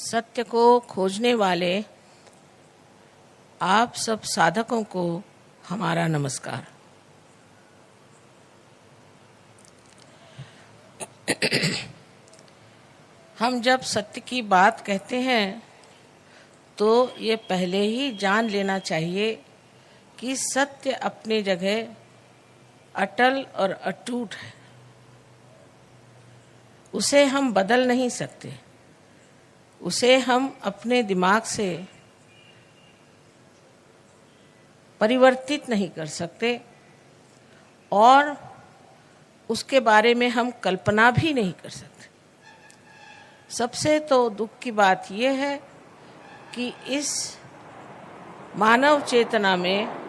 सत्य को खोजने वाले आप सब साधकों को हमारा नमस्कार। हम जब सत्य की बात कहते हैं तो ये पहले ही जान लेना चाहिए कि सत्य अपनी जगह अटल और अटूट है। उसे हम बदल नहीं सकते, उसे हम अपने दिमाग से परिवर्तित नहीं कर सकते और उसके बारे में हम कल्पना भी नहीं कर सकते। सबसे तो दुख की बात यह है कि इस मानव चेतना में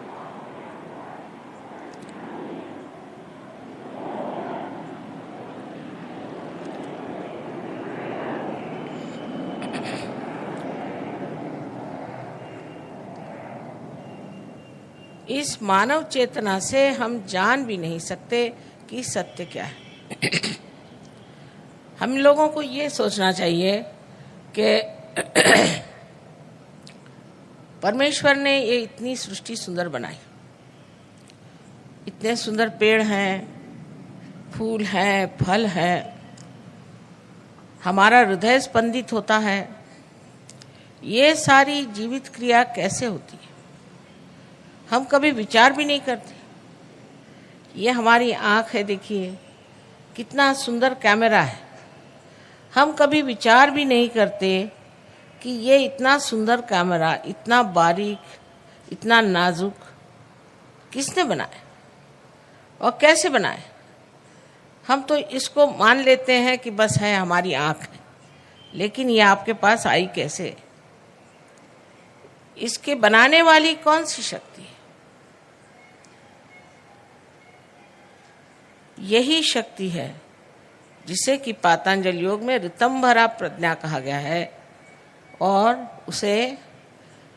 से हम जान भी नहीं सकते कि सत्य क्या है। हम लोगों को ये सोचना चाहिए कि परमेश्वर ने ये इतनी सृष्टि सुंदर बनाई, इतने सुंदर पेड़ हैं, फूल हैं, फल हैं, हमारा हृदय स्पंदित होता है। ये सारी जीवित क्रिया कैसे होती है हम कभी विचार भी नहीं करते। ये हमारी आँख है, देखिए कितना सुंदर कैमरा है। हम कभी विचार भी नहीं करते कि ये इतना सुंदर कैमरा, इतना बारीक, इतना नाजुक किसने बनाया और कैसे बनाया। हम तो इसको मान लेते हैं कि बस है, हमारी आँख है, लेकिन ये आपके पास आई कैसे? इसके बनाने वाली कौन सी शक्ति है? यही शक्ति है जिसे कि पातंजल योग में ऋतंभरा प्रज्ञा कहा गया है और उसे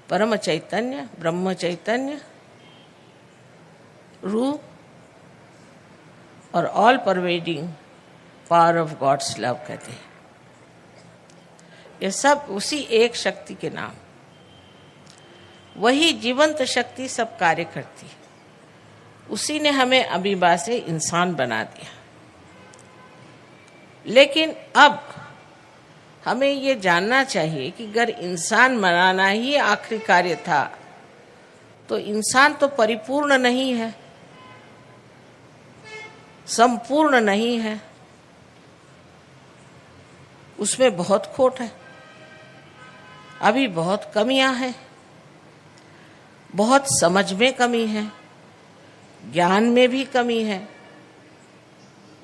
परम चैतन्य, ब्रह्म चैतन्य, रूह और all pervading power of God's love कहते हैं। ये सब उसी एक शक्ति के नाम, वही जीवंत शक्ति सब कार्य करती है। उसी ने हमें अमीबा से इंसान बना दिया। लेकिन अब हमें ये जानना चाहिए कि अगर इंसान बनाना ही आखिरी कार्य था तो इंसान तो परिपूर्ण नहीं है, संपूर्ण नहीं है, उसमें बहुत खोट है, अभी बहुत कमियां हैं, बहुत समझ में कमी है, ज्ञान में भी कमी है,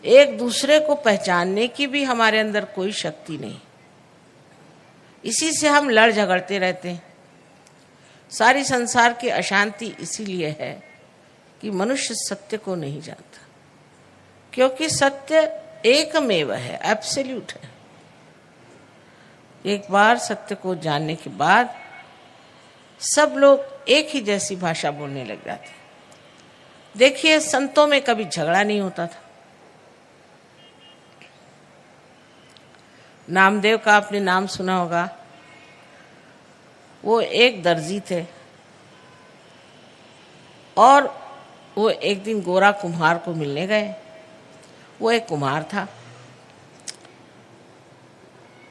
एक दूसरे को पहचानने की भी हमारे अंदर कोई शक्ति नहीं। इसी से हम लड़ झगड़ते रहते हैं। सारी संसार की अशांति इसीलिए है कि मनुष्य सत्य को नहीं जानता, क्योंकि सत्य एकमेव है, एब्सोल्यूट है। एक बार सत्य को जानने के बाद सब लोग एक ही जैसी भाषा बोलने लग जाते। देखिए, संतों में कभी झगड़ा नहीं होता था। नामदेव का आपने नाम सुना होगा। वो एक दर्जी थे और वो एक दिन गोरा कुम्हार को मिलने गए। वो एक कुम्हार था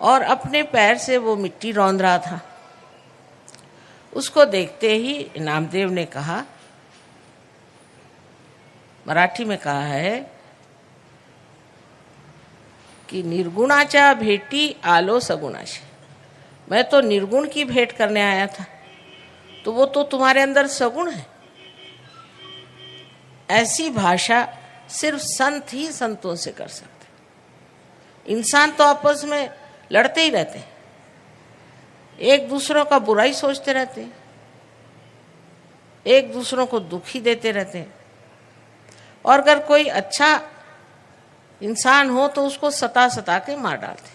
और अपने पैर से वो मिट्टी रौंद रहा था। उसको देखते ही नामदेव ने कहा, मराठी में कहा है कि निर्गुणाचा भेटी आलो सगुणाशी। मैं तो निर्गुण की भेंट करने आया था, तो वो तो तुम्हारे अंदर सगुण है। ऐसी भाषा सिर्फ संत ही संतों से कर सकते। इंसान तो आपस में लड़ते ही रहते, एक दूसरों का बुराई सोचते रहते, एक दूसरों को दुखी देते रहते, और अगर कोई अच्छा इंसान हो तो उसको सता सता के मार डालते।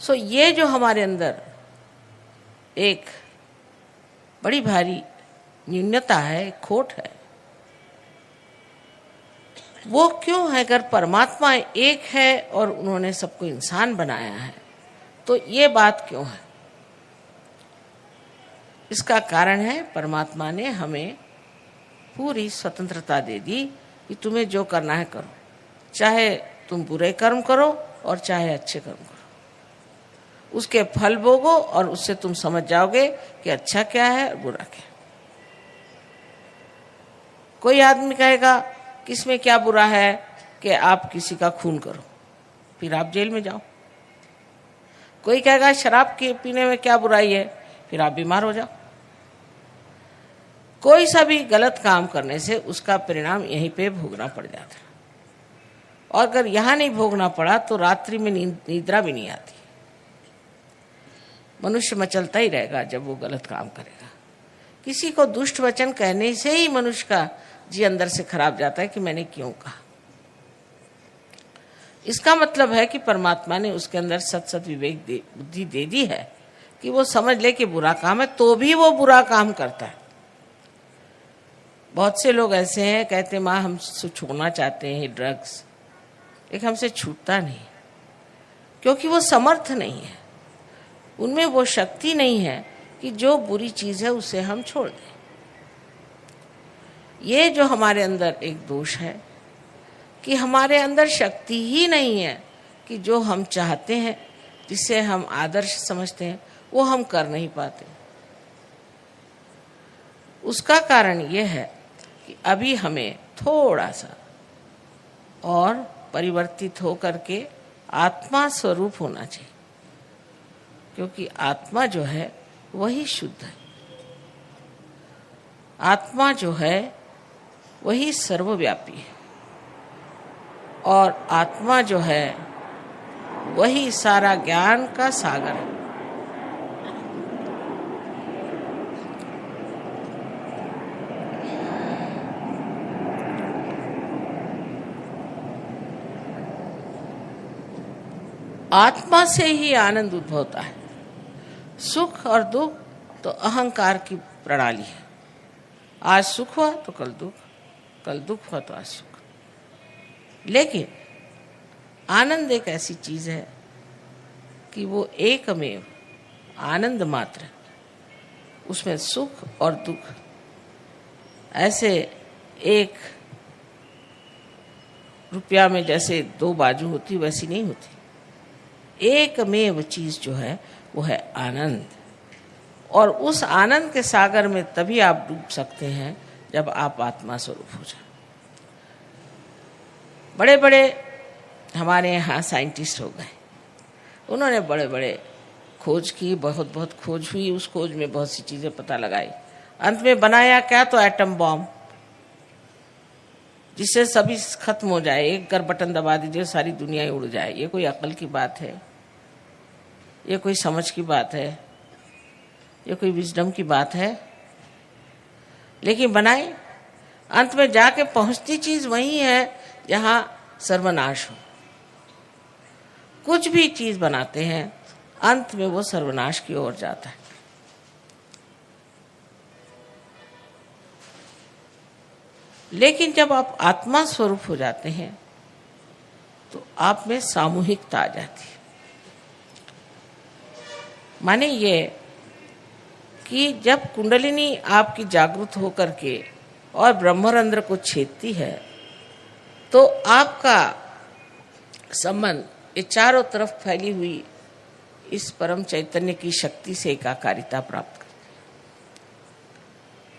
सो ये जो हमारे अंदर एक बड़ी भारी न्यूनता है, खोट है, वो क्यों है? अगर परमात्मा एक है और उन्होंने सबको इंसान बनाया है तो ये बात क्यों है? इसका कारण है परमात्मा ने हमें पूरी स्वतंत्रता दे दी कि तुम्हें जो करना है करो, चाहे तुम बुरे कर्म करो और चाहे अच्छे कर्म करो। उसके फल भोगो और उससे तुम समझ जाओगे कि अच्छा क्या है और बुरा क्या है। कोई आदमी कहेगा कि इसमें क्या बुरा है कि आप किसी का खून करो, फिर आप जेल में जाओ। कोई कहेगा शराब के पीने में क्या बुराई है, फिर आप बीमार हो जाओ। कोई सा भी गलत काम करने से उसका परिणाम यहीं पे भोगना पड़ जाता है, और अगर यहाँ नहीं भोगना पड़ा तो रात्रि में निद्रा भी नहीं आती। मनुष्य मचलता ही रहेगा जब वो गलत काम करेगा। किसी को दुष्ट वचन कहने से ही मनुष्य का जी अंदर से खराब जाता है कि मैंने क्यों कहा। इसका मतलब है कि परमात्मा ने उसके अंदर सत विवेक बुद्धि दे दी है कि वो समझ ले कि बुरा काम है, तो भी वो बुरा काम करता है। बहुत से लोग ऐसे हैं, कहते माँ हम छोड़ना चाहते हैं ड्रग्स, लेकिन हमसे छूटता नहीं, क्योंकि वो समर्थ नहीं है, उनमें वो शक्ति नहीं है कि जो बुरी चीज़ है उसे हम छोड़ दें। ये जो हमारे अंदर एक दोष है कि हमारे अंदर शक्ति ही नहीं है कि जो हम चाहते हैं, जिसे हम आदर्श समझते हैं, वो हम कर नहीं पाते। उसका कारण ये है कि अभी हमें थोड़ा सा और परिवर्तित होकर के आत्मा स्वरूप होना चाहिए, क्योंकि आत्मा जो है वही शुद्ध है। आत्मा जो है वही सर्वव्यापी है, और आत्मा जो है वही सारा ज्ञान का सागर है। आत्मा से ही आनंद उद्भव होता है। सुख और दुख तो अहंकार की प्रणाली है। आज सुख हुआ तो कल दुख, कल दुख हुआ तो आज सुख। लेकिन आनंद एक ऐसी चीज है कि वो एकमेव आनंद मात्र, उसमें सुख और दुख ऐसे एक रुपया में जैसे दो बाजू होती वैसी नहीं होती। एकमेव चीज जो है वो है आनंद, और उस आनंद के सागर में तभी आप डूब सकते हैं जब आप आत्मा स्वरूप हो जाए। बड़े बड़े हमारे यहाँ साइंटिस्ट हो गए, उन्होंने बड़े बड़े खोज की, बहुत बहुत खोज हुई, उस खोज में बहुत सी चीज़ें पता लगाई। अंत में बनाया क्या? तो एटम बॉम्ब, जिससे सभी खत्म हो जाए। एक कर बटन दबा दीजिए, सारी दुनिया ही उड़ जाए। ये कोई अकल की बात है? ये कोई समझ की बात है? ये कोई विजडम की बात है? लेकिन बनाए, अंत में जाके पहुंचती चीज वही है जहां सर्वनाश हो। कुछ भी चीज बनाते हैं अंत में वो सर्वनाश की ओर जाता है। लेकिन जब आप आत्मा स्वरूप हो जाते हैं तो आप में सामूहिकता आ जाती है। माने ये कि जब कुंडलिनी आपकी जागृत होकर के और ब्रह्मरंध्र को छेदती है तो आपका संबंध ये चारों तरफ फैली हुई इस परम चैतन्य की शक्ति से एकाकारिता प्राप्त करती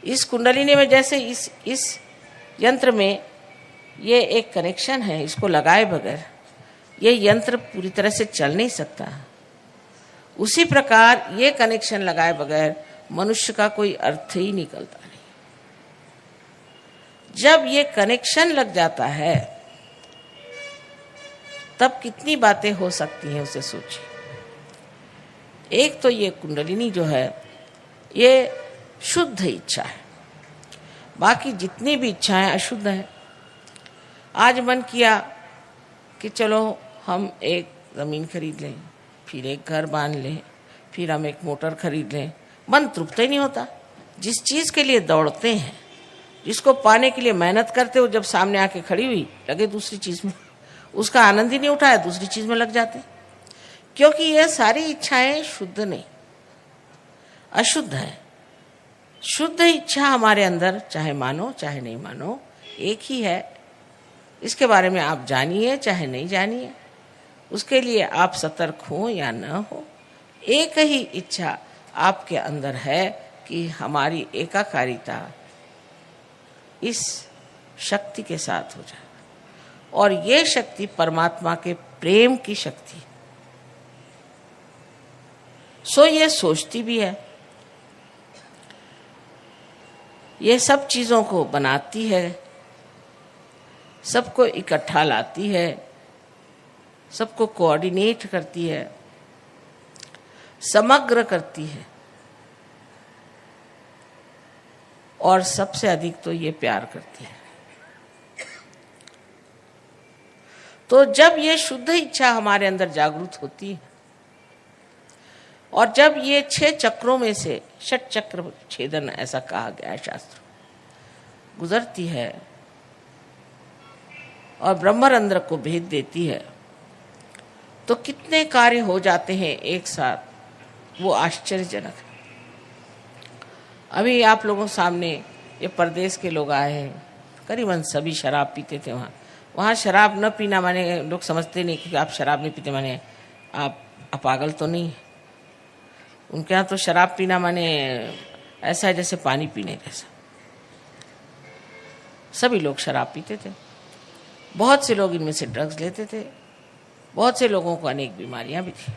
है। इस कुंडलिनी में जैसे इस यंत्र में ये एक कनेक्शन है, इसको लगाए बगैर ये यंत्र पूरी तरह से चल नहीं सकता। उसी प्रकार ये कनेक्शन लगाए बगैर मनुष्य का कोई अर्थ ही निकलता नहीं। जब ये कनेक्शन लग जाता है तब कितनी बातें हो सकती हैं, उसे सोचिए। एक तो ये कुंडलिनी जो है ये शुद्ध इच्छा है, बाकी जितनी भी इच्छाएं अशुद्ध हैं। आज मन किया कि चलो हम एक ज़मीन खरीद लें, फिर एक घर बांध लें, फिर हम एक मोटर खरीद लें, मन तृप्त ही नहीं होता। जिस चीज़ के लिए दौड़ते हैं, जिसको पाने के लिए मेहनत करते हो, जब सामने आके खड़ी हुई लगे दूसरी चीज़ में, उसका आनंद ही नहीं उठाया, दूसरी चीज़ में लग जाते। क्योंकि यह सारी इच्छाएं शुद्ध नहीं, अशुद्ध है। शुद्ध इच्छा हमारे अंदर, चाहे मानो चाहे नहीं मानो, एक ही है। इसके बारे में आप जानिए चाहे नहीं जानिए, उसके लिए आप सतर्क हो या न हो, एक ही इच्छा आपके अंदर है कि हमारी एकाकारिता इस शक्ति के साथ हो जाए। और ये शक्ति परमात्मा के प्रेम की शक्ति। सो ये सोचती भी है, ये सब चीजों को बनाती है, सबको इकट्ठा लाती है, सबको कोऑर्डिनेट करती है, समग्र करती है, और सबसे अधिक तो ये प्यार करती है। तो जब ये शुद्ध इच्छा हमारे अंदर जागृत होती है और जब ये 6 चक्रों में से षट चक्र छेदन ऐसा कहा गया है शास्त्र, गुजरती है और ब्रह्मरंध्र को भेद देती है, तो कितने कार्य हो जाते हैं एक साथ, वो आश्चर्यजनक है। अभी आप लोगों के सामने ये परदेश के लोग आए हैं, करीबन सभी शराब पीते थे। वहाँ शराब न पीना माने, लोग समझते नहीं कि आप शराब नहीं पीते माने आप पागल तो नहीं। उनके यहाँ तो शराब पीना माने ऐसा है जैसे पानी पीने जैसा। सभी लोग शराब पीते थे, बहुत से लोग इनमें से ड्रग्स लेते थे, बहुत से लोगों को अनेक बीमारियां भी थी।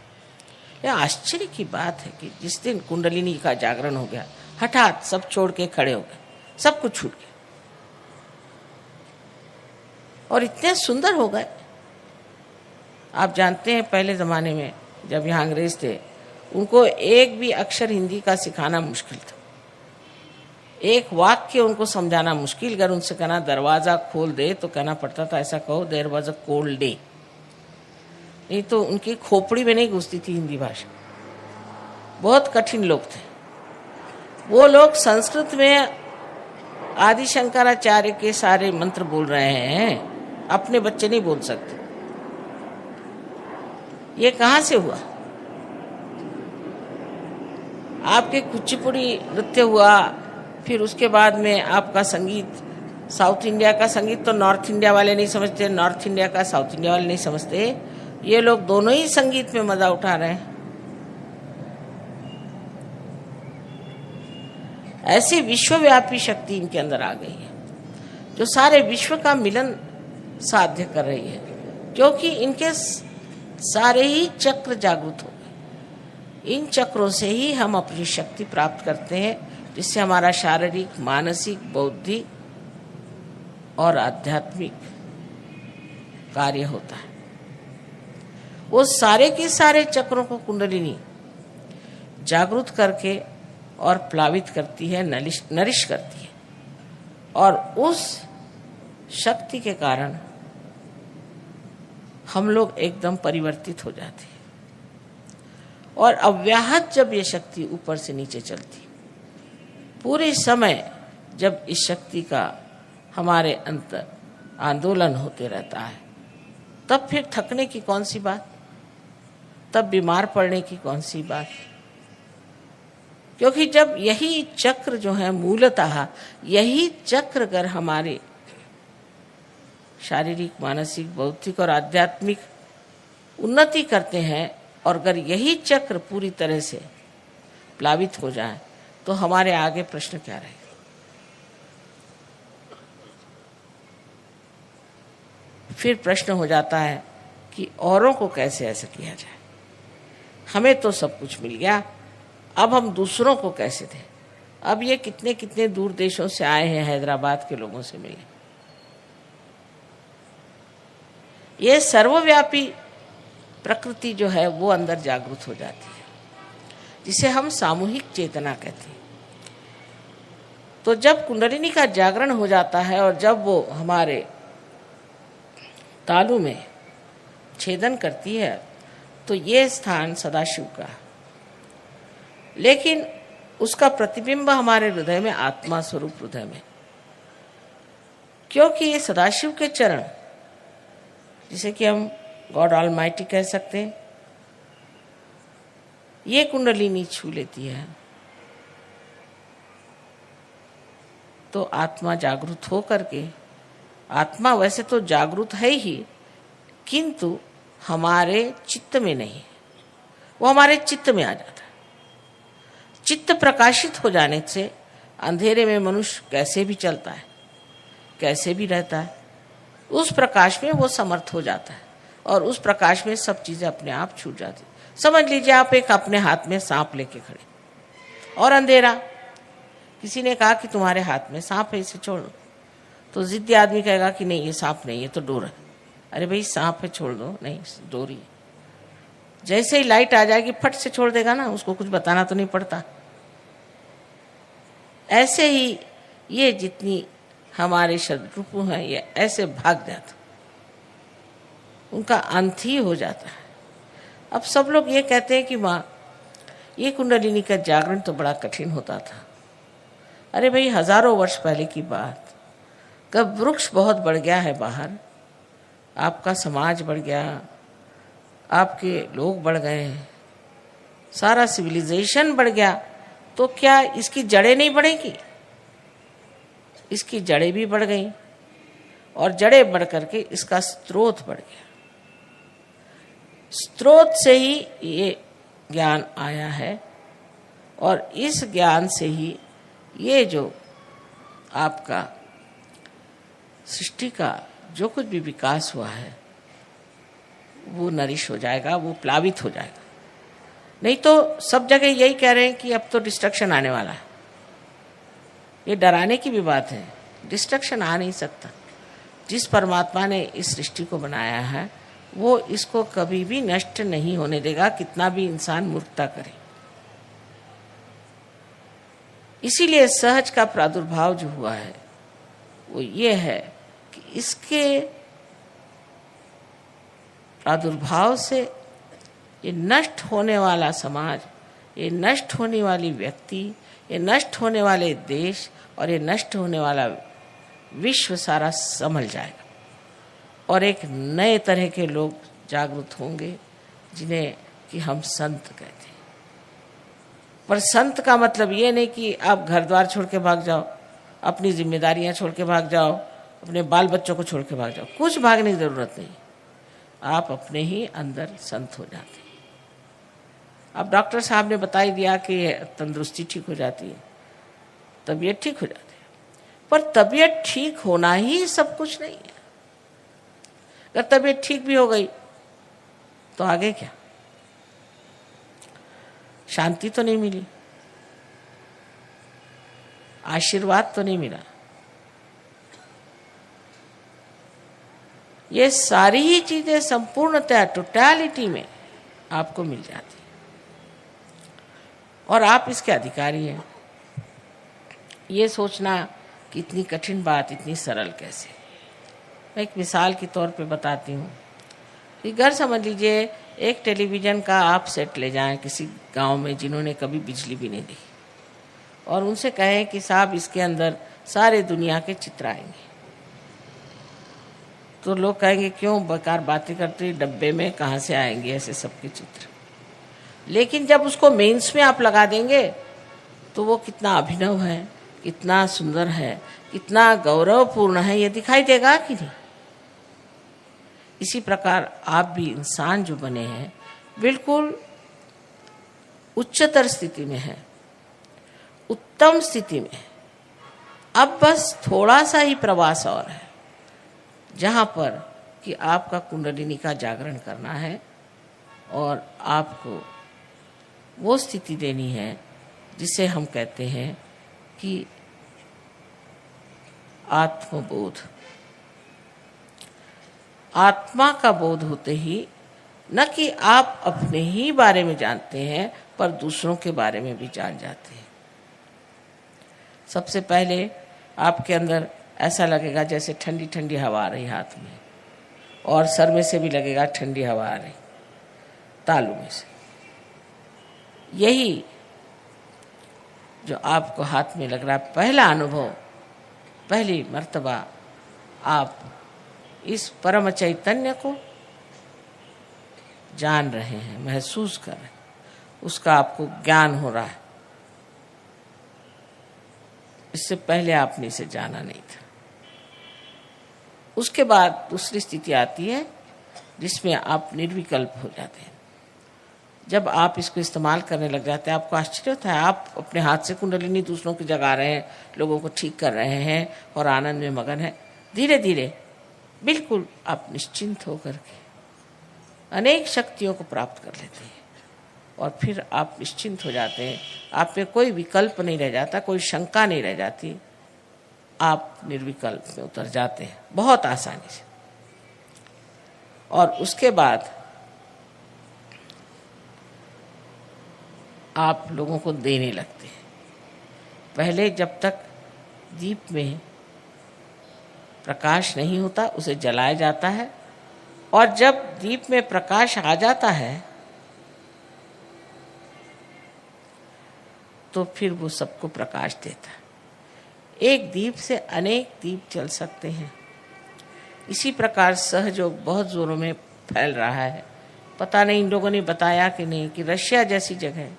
यह आश्चर्य की बात है कि जिस दिन कुंडलिनी का जागरण हो गया, हठात सब छोड़ के खड़े हो गए, सब कुछ छूट गया और इतने सुंदर हो गए। आप जानते हैं पहले जमाने में जब यहाँ अंग्रेज थे, उनको एक भी अक्षर हिंदी का सिखाना मुश्किल था, एक वाक्य उनको समझाना मुश्किल। अगर उनसे कहना दरवाजा खोल दे तो कहना पड़ता था ऐसा कहो there was a cold day, नहीं तो उनकी खोपड़ी में नहीं घुसती थी हिंदी भाषा। बहुत कठिन लोग थे वो लोग। संस्कृत में आदि शंकराचार्य के सारे मंत्र बोल रहे हैं, अपने बच्चे नहीं बोल सकते। ये कहाँ से हुआ? आपके कुचिपुड़ी नृत्य हुआ, फिर उसके बाद में आपका संगीत, साउथ इंडिया का संगीत तो नॉर्थ इंडिया वाले नहीं समझते, नॉर्थ इंडिया का साउथ इंडिया वाले नहीं समझते। ये लोग दोनों ही संगीत में मजा उठा रहे हैं। ऐसी विश्वव्यापी शक्ति इनके अंदर आ गई है जो सारे विश्व का मिलन साध्य कर रही है, क्योंकि इनके सारे ही चक्र जागृत हो गए। इन चक्रों से ही हम अपनी शक्ति प्राप्त करते हैं, जिससे हमारा शारीरिक, मानसिक, बौद्धिक और आध्यात्मिक कार्य होता है। वो सारे के सारे चक्रों को कुंडलिनी जागृत करके और प्लावित करती है, नरिश करती है, और उस शक्ति के कारण हम लोग एकदम परिवर्तित हो जाते हैं। और अव्याहत जब ये शक्ति ऊपर से नीचे चलती, पूरे समय जब इस शक्ति का हमारे अंतर आंदोलन होते रहता है, तब फिर थकने की कौन सी बात, तब बीमार पड़ने की कौन सी बात। क्योंकि जब यही चक्र जो है मूलतः यही चक्र अगर हमारे शारीरिक, मानसिक, बौद्धिक और आध्यात्मिक उन्नति करते हैं, और अगर यही चक्र पूरी तरह से प्लावित हो जाए, तो हमारे आगे प्रश्न क्या रहेगा? फिर प्रश्न हो जाता है कि औरों को कैसे ऐसा किया जाए। हमें तो सब कुछ मिल गया, अब हम दूसरों को कैसे दें? अब ये कितने कितने दूर देशों से आए हैं, हैदराबाद के लोगों से मिले। ये सर्वव्यापी प्रकृति जो है वो अंदर जागृत हो जाती है, जिसे हम सामूहिक चेतना कहते हैं। तो जब कुंडलिनी का जागरण हो जाता है और जब वो हमारे तालु में छेदन करती है, तो ये स्थान सदाशिव का है। लेकिन उसका प्रतिबिंब हमारे हृदय में, आत्मा स्वरूप हृदय में, क्योंकि ये सदाशिव के चरण, जिसे कि हम गॉड ऑलमाइटी कह सकते हैं, ये कुंडलिनी छू लेती है तो आत्मा जागृत हो करके, आत्मा वैसे तो जागृत है ही किंतु हमारे चित्त में नहीं है, वो हमारे चित्त में आ जाता है। चित्त प्रकाशित हो जाने से अंधेरे में मनुष्य कैसे भी चलता है, कैसे भी रहता है, उस प्रकाश में वो समर्थ हो जाता है और उस प्रकाश में सब चीजें अपने आप छूट जाती। समझ लीजिए आप एक अपने हाथ में सांप लेके खड़े और अंधेरा, किसी ने कहा कि तुम्हारे हाथ में सांप है, इसे छोड़ो, तो जिद्दी आदमी कहेगा कि नहीं ये सांप नहीं, ये तो डोर है। अरे भाई सांप है, छोड़ दो, नहीं डोरी है। जैसे ही लाइट आ जाएगी फट से छोड़ देगा ना, उसको कुछ बताना तो नहीं पड़ता। ऐसे ही ये जितनी हमारे शत्रु हैं ये ऐसे भाग जाते, उनका अंत ही हो जाता है। अब सब लोग ये कहते हैं कि माँ ये कुंडलिनी का जागरण तो बड़ा कठिन होता था। अरे भाई हजारों वर्ष पहले की बात, कब वृक्ष बहुत बढ़ गया है बाहर, आपका समाज बढ़ गया, आपके लोग बढ़ गए, सारा सिविलाइजेशन बढ़ गया, तो क्या इसकी जड़ें नहीं बढ़ेंगी? इसकी जड़ें भी बढ़ गई और जड़ें बढ़ करके इसका स्रोत बढ़ गया। स्रोत से ही ये ज्ञान आया है और इस ज्ञान से ही ये जो आपका सृष्टि का जो कुछ भी विकास हुआ है वो नरिश हो जाएगा, वो प्लावित हो जाएगा। नहीं तो सब जगह यही कह रहे हैं कि अब तो डिस्ट्रक्शन आने वाला है। ये डराने की भी बात है, डिस्ट्रक्शन आ नहीं सकता। जिस परमात्मा ने इस सृष्टि को बनाया है वो इसको कभी भी नष्ट नहीं होने देगा, कितना भी इंसान मूर्खता करे। इसीलिए सहज का प्रादुर्भाव जो हुआ है वो ये है कि इसके प्रादुर्भाव से ये नष्ट होने वाला समाज, ये नष्ट होने वाली व्यक्ति, ये नष्ट होने वाले देश और ये नष्ट होने वाला विश्व सारा संभल जाएगा और एक नए तरह के लोग जागृत होंगे जिन्हें कि हम संत कहते हैं। पर संत का मतलब ये नहीं कि आप घर द्वार छोड़ के भाग जाओ, अपनी जिम्मेदारियां छोड़ के भाग जाओ, अपने बाल बच्चों को छोड़ के भाग जाओ। कुछ भागने की जरूरत नहीं, आप अपने ही अंदर संत हो जाते हैं। अब डॉक्टर साहब ने बता ही दिया कि तंदुरुस्ती ठीक हो जाती है, तबीयत ठीक हो जाती है, पर तबीयत ठीक होना ही सब कुछ नहीं है। अगर तबीयत ठीक भी हो गई तो आगे क्या? शांति तो नहीं मिली, आशीर्वाद तो नहीं मिला। ये सारी ही चीजें संपूर्णतः टोटलिटी में आपको मिल जाती है और आप इसके अधिकारी हैं। ये सोचना कि इतनी कठिन बात इतनी सरल कैसे। मैं एक मिसाल के तौर पे बताती हूँ कि घर समझ लीजिए एक टेलीविज़न का आप सेट ले जाएं किसी गांव में जिन्होंने कभी बिजली भी नहीं देखी और उनसे कहें कि साहब इसके अंदर सारे दुनिया के चित्र आएंगे, तो लोग कहेंगे क्यों बेकार बातें करते, डब्बे में कहाँ से आएंगे ऐसे सबके चित्र। लेकिन जब उसको मेंस में आप लगा देंगे तो वो कितना अभिनव है, कितना सुंदर है, कितना गौरवपूर्ण है, ये दिखाई देगा कि नहीं। इसी प्रकार आप भी इंसान जो बने हैं बिल्कुल उच्चतर स्थिति में है, उत्तम स्थिति में है। अब बस थोड़ा सा ही प्रवास और है जहाँ पर कि आपका कुंडलिनी का जागरण करना है और आपको वो स्थिति देनी है जिसे हम कहते हैं कि आत्मबोध। आत्मा का बोध होते ही न कि आप अपने ही बारे में जानते हैं पर दूसरों के बारे में भी जान जाते हैं। सबसे पहले आपके अंदर ऐसा लगेगा जैसे ठंडी ठंडी हवा आ रही हाथ में, और सर में से भी लगेगा ठंडी हवा आ रही, तालू में से। यही जो आपको हाथ में लग रहा है पहला अनुभव, पहली मर्तबा आप इस परम चैतन्य को जान रहे हैं, महसूस कर रहे हैं, उसका आपको ज्ञान हो रहा है। इससे पहले आपने इसे जाना नहीं था। उसके बाद दूसरी स्थिति आती है जिसमें आप निर्विकल्प हो जाते हैं। जब आप इसको इस्तेमाल करने लग जाते हैं, आपको आश्चर्य होता है, आप अपने हाथ से कुंडलिनी दूसरों की जगा रहे हैं, लोगों को ठीक कर रहे हैं और आनंद में मगन है। धीरे धीरे बिल्कुल आप निश्चिंत होकर के अनेक शक्तियों को प्राप्त कर लेते हैं और फिर आप निश्चिंत हो जाते हैं। आप में कोई विकल्प नहीं रह जाता, कोई शंका नहीं रह जाती, आप निर्विकल्प में उतर जाते हैं बहुत आसानी से। और उसके बाद आप लोगों को देने लगते हैं। पहले जब तक दीप में प्रकाश नहीं होता उसे जलाया जाता है, और जब दीप में प्रकाश आ जाता है तो फिर वो सबको प्रकाश देता है। एक दीप से अनेक दीप जल सकते हैं। इसी प्रकार सहयोग बहुत जोरों में फैल रहा है। पता नहीं इन लोगों ने बताया कि नहीं कि रशिया जैसी जगह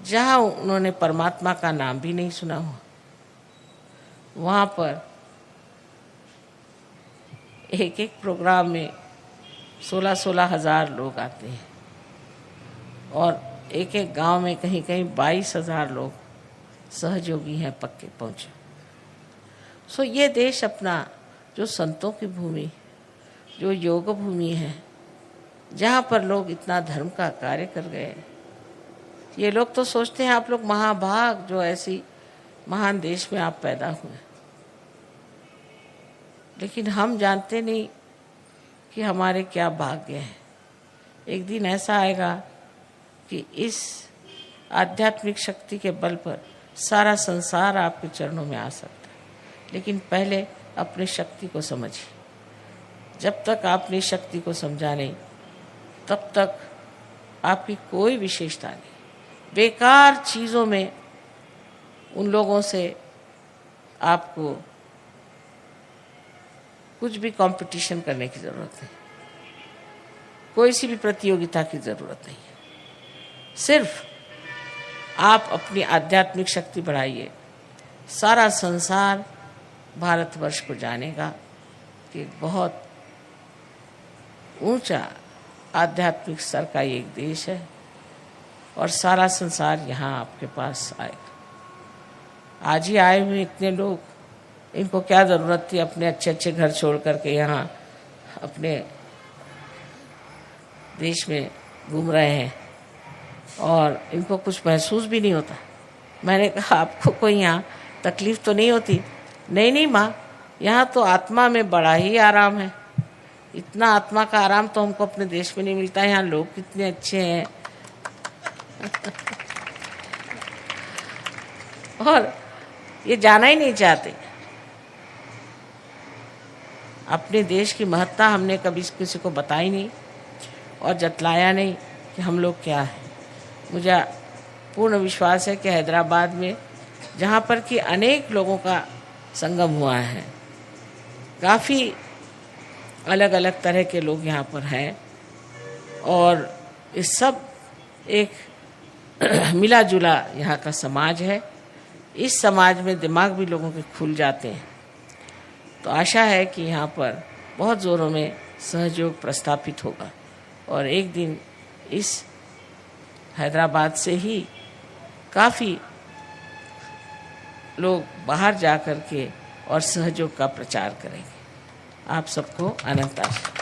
जहाँ उन्होंने परमात्मा का नाम भी नहीं सुना हुआ, वहाँ पर एक एक प्रोग्राम में 16-16 हज़ार लोग आते हैं और एक एक गांव में कहीं कहीं 22,000 लोग सहयोगी हैं पक्के पहुँचे। सो ये देश अपना जो संतों की भूमि, जो योग भूमि है, जहाँ पर लोग इतना धर्म का कार्य कर गए, ये लोग तो सोचते हैं आप लोग महाभाग जो ऐसी महान देश में आप पैदा हुए, लेकिन हम जानते नहीं कि हमारे क्या भाग्य हैं। एक दिन ऐसा आएगा कि इस आध्यात्मिक शक्ति के बल पर सारा संसार आपके चरणों में आ सकता है, लेकिन पहले अपनी शक्ति को समझिए। जब तक आपने शक्ति को समझा नहीं, तब तक आपकी कोई विशेषता नहीं। बेकार चीज़ों में उन लोगों से आपको कुछ भी कंपटीशन करने की ज़रूरत नहीं, कोई सी भी प्रतियोगिता की ज़रूरत नहीं है। सिर्फ आप अपनी आध्यात्मिक शक्ति बढ़ाइए, सारा संसार भारतवर्ष को जानेगा कि बहुत ऊंचा आध्यात्मिक स्तर का एक देश है और सारा संसार यहाँ आपके पास आएगा। आज ही आए हुए इतने लोग, इनको क्या ज़रूरत थी अपने अच्छे अच्छे घर छोड़ करके यहाँ अपने देश में घूम रहे हैं और इनको कुछ महसूस भी नहीं होता। मैंने कहा आपको कोई यहाँ तकलीफ़ तो नहीं होती? नहीं नहीं माँ, यहाँ तो आत्मा में बड़ा ही आराम है। इतना आत्मा का आराम तो हमको अपने देश में नहीं मिलता। यहाँ लोग कितने अच्छे हैं और ये जाना ही नहीं चाहते। अपने देश की महत्ता हमने कभी किसी को बताई नहीं और जतलाया नहीं कि हम लोग क्या हैं। मुझे पूर्ण विश्वास है कि हैदराबाद में, जहाँ पर कि अनेक लोगों का संगम हुआ है, काफ़ी अलग अलग तरह के लोग यहाँ पर हैं और इस सब एक मिला जुला यहाँ का समाज है। इस समाज में दिमाग भी लोगों के खुल जाते हैं। तो आशा है कि यहाँ पर बहुत ज़ोरों में सहयोग प्रस्थापित होगा और एक दिन इस हैदराबाद से ही काफ़ी लोग बाहर जा कर के और सहयोग का प्रचार करेंगे। आप सबको अनंत आशीर्वाद।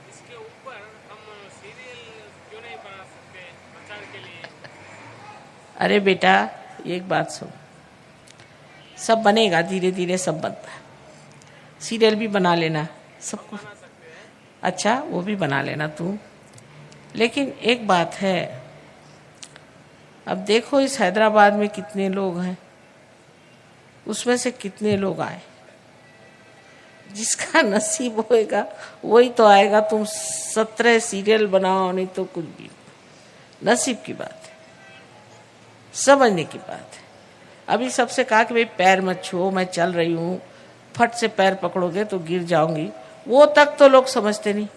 इसके ऊपर हम सीरियल क्यों नहीं बना सकते प्रचार के लिए? अरे बेटा, एक बात सुन, सब बनेगा, धीरे धीरे सब बनता है। सीरियल भी बना लेना सबको। अच्छा, वो भी बना लेना तू। लेकिन एक बात है, अब देखो इस हैदराबाद में कितने लोग हैं, उसमें से कितने लोग आए। जिसका नसीब होएगा वही तो आएगा। तुम 17 सीरियल बनाओ, नहीं तो कुछ भी। नसीब की बात है, समझने की बात है। अभी सबसे कहा कि भाई पैर मत छुओ, मैं चल रही हूँ, फट से पैर पकड़ोगे तो गिर जाऊंगी, वो तक तो लोग समझते नहीं।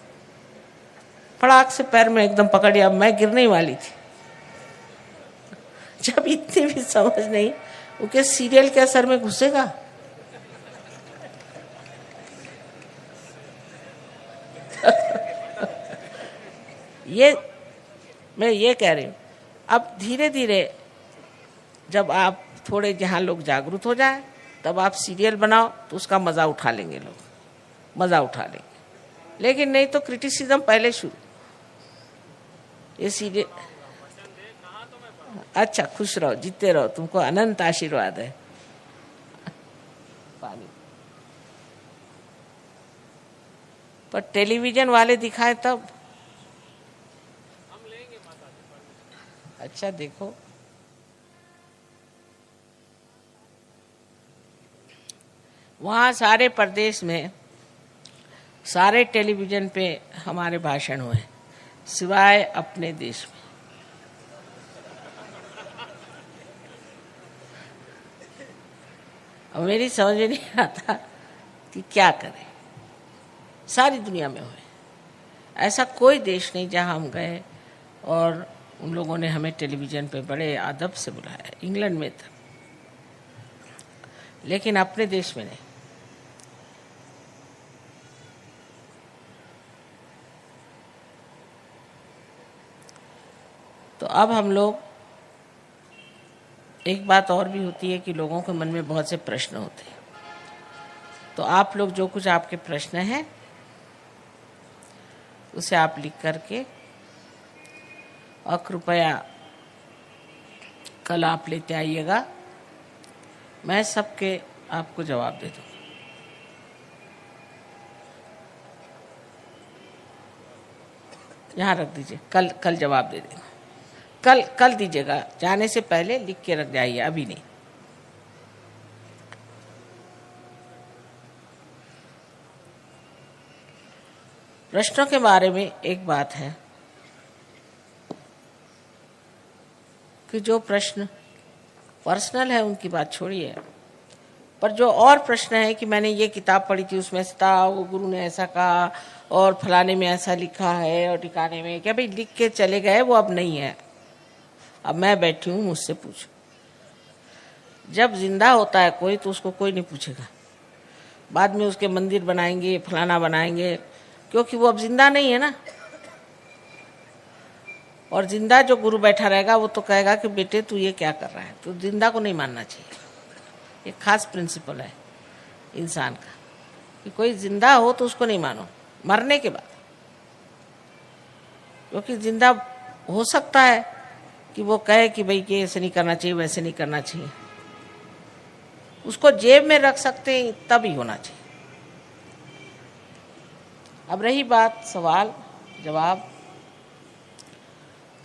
फड़ाक से पैर में एकदम पकड़ लिया, मैं गिरने ही वाली थी। जब इतनी भी समझ नहीं, वो क्या सीरियल के असर में घुसेगा? ये मैं ये कह रही हूँ, अब धीरे धीरे जब आप थोड़े जहाँ लोग जागरूक हो जाए तब आप सीरियल बनाओ तो उसका मज़ा उठा लेंगे लोग, मज़ा उठा लेंगे। लेकिन नहीं तो क्रिटिसिज्म पहले शुरू। ये सीरियल, अच्छा खुश रहो, जीते रहो, तुमको अनंत आशीर्वाद है। पानी पर टेलीविजन वाले दिखाए तब। अच्छा देखो, वहाँ सारे प्रदेश में सारे टेलीविजन पे हमारे भाषण हुए, सिवाय अपने देश में। अब मेरी समझ में नहीं आता कि क्या करें। सारी दुनिया में हुए, ऐसा कोई देश नहीं जहाँ हम गए और उन लोगों ने हमें टेलीविज़न पे बड़े अदब से बुलाया। इंग्लैंड में था, लेकिन अपने देश में नहीं। तो अब हम लोग, एक बात और भी होती है कि लोगों के मन में बहुत से प्रश्न होते हैं। तो आप लोग जो कुछ आपके प्रश्न हैं उसे आप लिख करके, और कृपया कल आप लेते आइएगा, मैं सबके आपको जवाब दे दूँगा। यहाँ रख दीजिए, कल जवाब दे देंगे। कल दीजिएगा, जाने से पहले लिख के रख जाइए, अभी नहीं। प्रश्नों के बारे में एक बात है कि जो प्रश्न पर्सनल है उनकी बात छोड़िए, पर जो और प्रश्न है कि मैंने ये किताब पढ़ी थी उसमें से था, वो गुरु ने ऐसा कहा और फलाने में ऐसा लिखा है और ठिकाने में, क्या भाई लिख के चले गए, वो अब नहीं है। अब मैं बैठी हूँ, मुझसे पूछो। जब जिंदा होता है कोई तो उसको कोई नहीं पूछेगा। बाद में उसके मंदिर बनाएंगे, फलाना बनाएंगे, क्योंकि वो अब जिंदा नहीं है ना। और जिंदा जो गुरु बैठा रहेगा वो तो कहेगा कि बेटे तू ये क्या कर रहा है। तो जिंदा को नहीं मानना चाहिए। एक खास प्रिंसिपल है इंसान का कि कोई जिंदा हो तो उसको नहीं मानो, मरने के बाद। क्योंकि जिंदा हो सकता है कि वो कहे कि भाई कि ऐसे नहीं करना चाहिए, वैसे नहीं करना चाहिए, उसको जेब में रख सकते हैं, तब ही होना चाहिए। अब रही बात सवाल जवाब,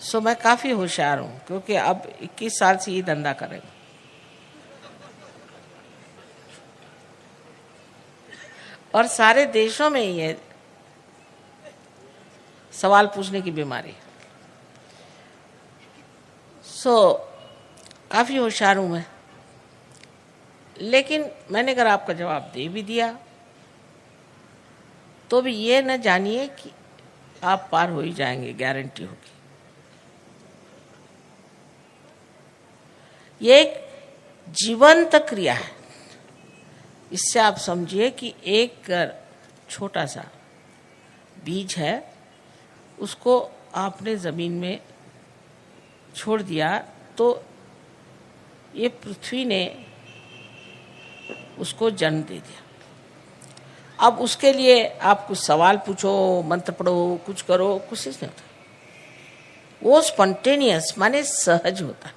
सो मैं काफ़ी होशियार हूँ, क्योंकि अब 21 साल से ये धंधा कर रही हूँ। और सारे देशों में ये सवाल पूछने की बीमारी। सो काफ़ी होशियार हूँ मैं। लेकिन मैंने अगर आपका जवाब दे भी दिया तो भी ये न जानिए कि आप पार हो ही जाएंगे, गारंटी होगी। ये एक जीवंत क्रिया है। इससे आप समझिए कि एक छोटा सा बीज है, उसको आपने ज़मीन में छोड़ दिया तो ये पृथ्वी ने उसको जन्म दे दिया। अब उसके लिए आप कुछ सवाल पूछो, मंत्र पढ़ो, कुछ करो, कुछ नहीं होता। वो स्पॉन्टेनियस माने सहज होता।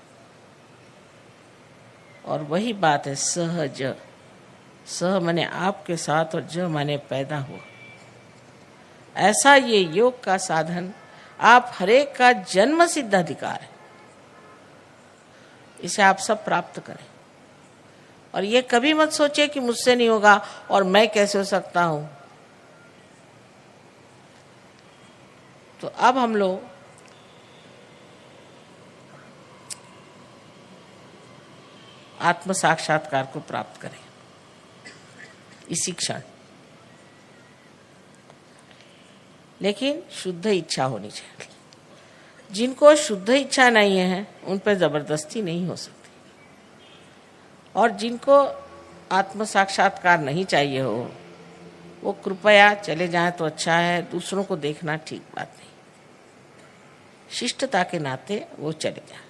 और वही बात है सहज। सह माने आपके साथ और ज माने पैदा हुआ। ऐसा ये योग का साधन आप हरेक का जन्म सिद्ध अधिकार है। इसे आप सब प्राप्त करें। और ये कभी मत सोचे कि मुझसे नहीं होगा और मैं कैसे हो सकता हूं। तो अब हम लोग आत्म साक्षात्कार को प्राप्त करें। इसी क्षण। लेकिन शुद्ध इच्छा होनी चाहिए। जिनको शुद्ध इच्छा नहीं है उन पर जबरदस्ती नहीं हो सकती, और जिनको आत्म साक्षात्कार नहीं चाहिए हो वो कृपया चले जाएं तो अच्छा है, दूसरों को देखना ठीक बात नहीं। शिष्टता के नाते वो चले जाएं।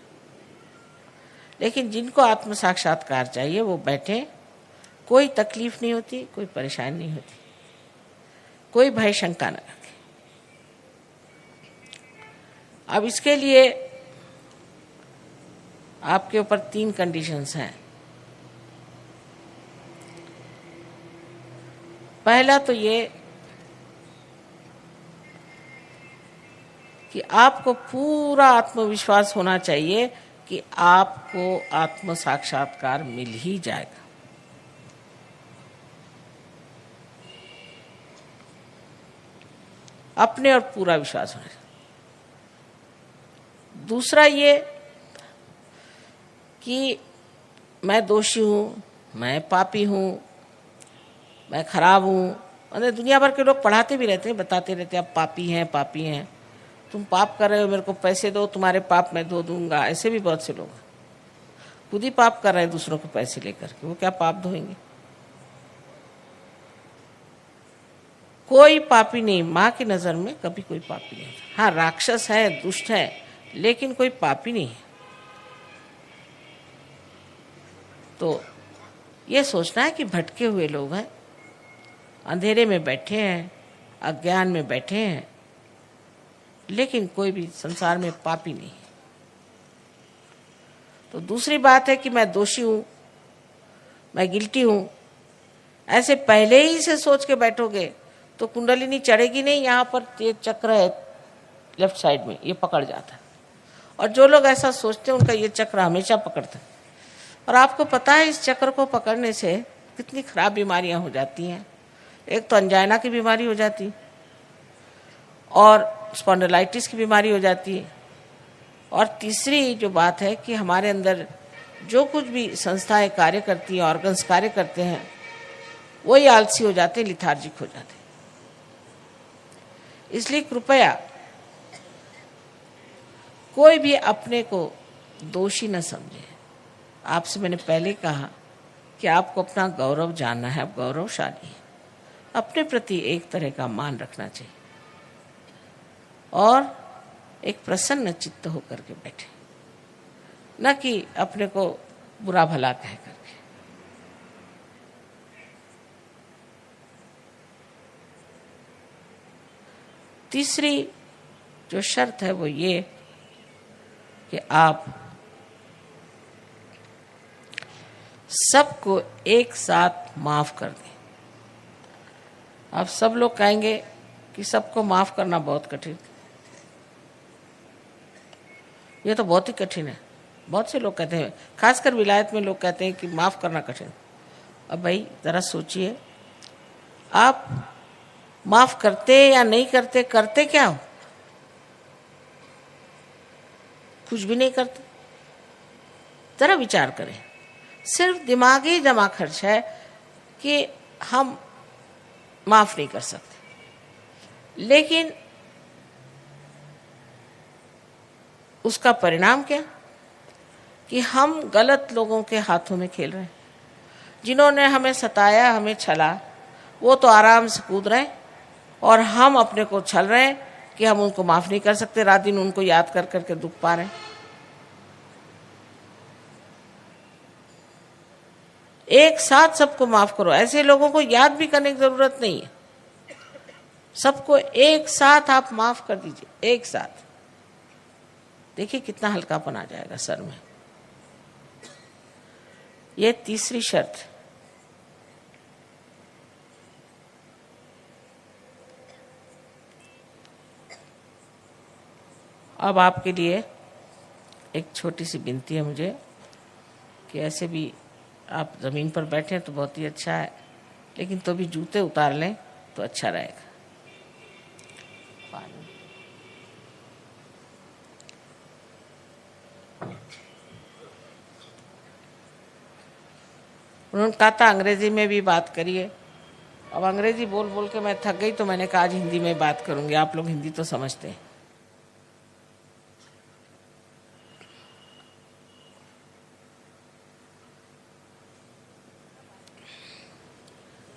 लेकिन जिनको आत्म साक्षात्कार चाहिए वो बैठे, कोई तकलीफ नहीं होती, कोई परेशानी नहीं होती, कोई भय शंका न रखे। अब इसके लिए आपके ऊपर 3 कंडीशंस हैं। पहला तो ये कि आपको पूरा आत्मविश्वास होना चाहिए कि आपको आत्म साक्षात्कार मिल ही जाएगा। अपने और पूरा विश्वास होना चाहिए। दूसरा ये कि मैं दोषी हूँ, मैं पापी हूँ, मैं खराब हूँ। मतलब दुनिया भर के लोग पढ़ाते भी रहते हैं, बताते रहते हैं आप पापी हैं, पापी हैं, तुम पाप कर रहे हो, मेरे को पैसे दो, तुम्हारे पाप मैं धो दूंगा। ऐसे भी बहुत से लोग खुद ही पाप कर रहे हैं दूसरों को पैसे लेकर के, वो क्या पाप धोएंगे? कोई पापी नहीं, माँ की नज़र में कभी कोई पापी नहीं। हाँ, राक्षस है, दुष्ट है, लेकिन कोई पापी नहीं है। तो ये सोचना है कि भटके हुए लोग हैं, अंधेरे में बैठे हैं, अज्ञान में बैठे हैं, लेकिन कोई भी संसार में पापी नहीं है। तो दूसरी बात है कि मैं दोषी हूँ, मैं गिल्टी हूँ। ऐसे पहले ही से सोच के बैठोगे तो कुंडलिनी चढ़ेगी नहीं। यहाँ पर ये चक्र है लेफ्ट साइड में, ये पकड़ जाता है। और जो लोग ऐसा सोचते हैं उनका ये चक्र हमेशा पकड़ता है। और आपको पता है इस चक्र को पकड़ने से कितनी खराब बीमारियां हो जाती हैं। एक तो अंजाइना की बीमारी हो जाती है, और स्पॉन्डिलाइटिस की बीमारी हो जाती है, और तीसरी जो बात है कि हमारे अंदर जो कुछ भी संस्थाएं कार्य करती हैं, ऑर्गन्स कार्य करते हैं, वही आलसी हो जाते हैं, लिथार्जिक हो जाते हैं। इसलिए कृपया कोई भी अपने को दोषी न समझे। आपसे मैंने पहले कहा कि आपको अपना गौरव जानना है, आप गौरवशाली हैं। अपने प्रति एक तरह का मान रखना चाहिए और एक प्रसन्न चित्त होकर के बैठे, न कि अपने को बुरा भला कह करके। तीसरी जो शर्त है वो ये कि आप सबको एक साथ माफ कर दें। अब सब लोग कहेंगे कि सबको माफ करना बहुत कठिन, ये तो बहुत ही कठिन है। बहुत से लोग कहते हैं, खासकर विलायत में लोग कहते हैं कि माफ करना कठिन। अब भाई जरा सोचिए, आप माफ करते या नहीं करते, करते क्या हो? कुछ भी नहीं करते। जरा विचार करें। सिर्फ दिमागी जमा खर्च है कि हम माफ नहीं कर सकते, लेकिन उसका परिणाम क्या कि हम गलत लोगों के हाथों में खेल रहे हैं। जिन्होंने हमें सताया, हमें छला, वो तो आराम से कूद रहे हैं, और हम अपने को छल रहे हैं कि हम उनको माफ नहीं कर सकते। रात दिन उनको याद कर करके दुख पा रहे हैं। एक साथ सबको माफ करो। ऐसे लोगों को याद भी करने की जरूरत नहीं है, सबको एक साथ आप माफ कर दीजिए, एक साथ। देखिए कितना हल्कापन आ जाएगा सर में। ये तीसरी शर्त। अब आपके लिए एक छोटी सी विनती है मुझे कि ऐसे भी आप ज़मीन पर बैठे हैं तो बहुत ही अच्छा है, लेकिन तो भी जूते उतार लें तो अच्छा रहेगा। उन्होंने कहा था अंग्रेजी में भी बात करिए, अब अंग्रेजी बोल बोल के मैं थक गई, तो मैंने कहा आज हिंदी में बात करूंगी, आप लोग हिंदी तो समझते हैं।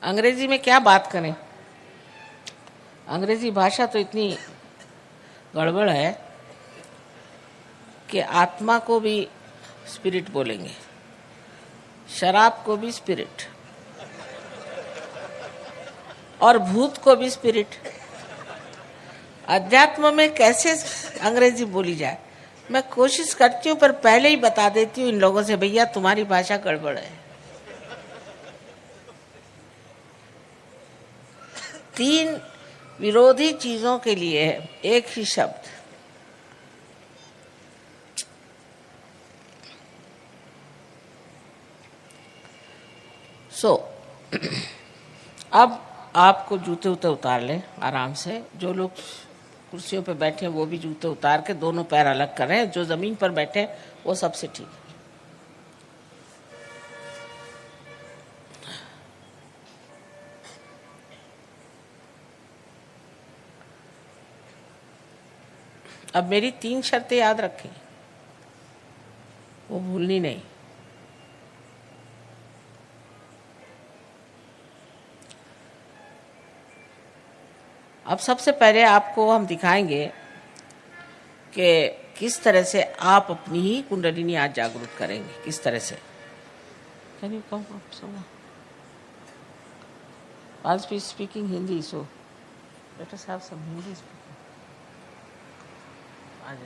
अंग्रेजी में क्या बात करें, अंग्रेजी भाषा तो इतनी गड़बड़ है कि आत्मा को भी स्पिरिट बोलेंगे, शराब को भी स्पिरिट, और भूत को भी स्पिरिट। अध्यात्म में कैसे अंग्रेजी बोली जाए, मैं कोशिश करती हूँ, पर पहले ही बता देती हूँ इन लोगों से, भैया तुम्हारी भाषा गड़बड़ है। 3 विरोधी चीजों के लिए एक ही शब्द। अब आपको जूते उते उतार लें आराम से। जो लोग कुर्सियों पे बैठे हैं वो भी जूते उतार के दोनों पैर अलग कर रहे हैं। जो जमीन पर बैठे हैं वो सबसे ठीक है। अब मेरी 3 शर्तें याद रखें, वो भूलनी नहीं। अब सबसे पहले आपको हम दिखाएंगे कि किस तरह से आप अपनी ही कुंडलिनी आज जागरूक करेंगे, किस तरह से। Can you come up some? आज we speaking Hindi, so let us have some Hindi speaking. आज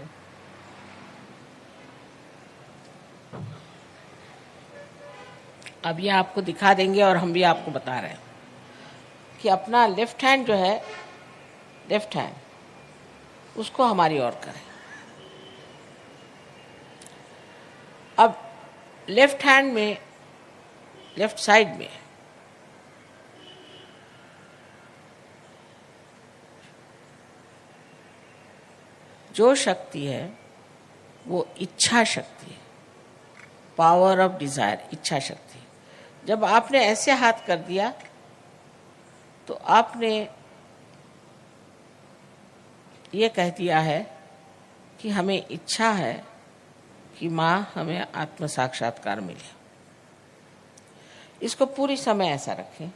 अब ये आपको दिखा देंगे और हम भी आपको बता रहे हैं कि अपना लेफ्ट हैंड जो है, लेफ्ट हैंड उसको हमारी ओर करें। अब लेफ्ट हैंड में, लेफ्ट साइड में जो शक्ति है वो इच्छा शक्ति है, पावर ऑफ डिजायर, इच्छा शक्ति। जब आपने ऐसे हाथ कर दिया तो आपने ये कह दिया है कि हमें इच्छा है कि माँ हमें आत्म साक्षात्कार मिले। इसको पूरी समय ऐसा रखें।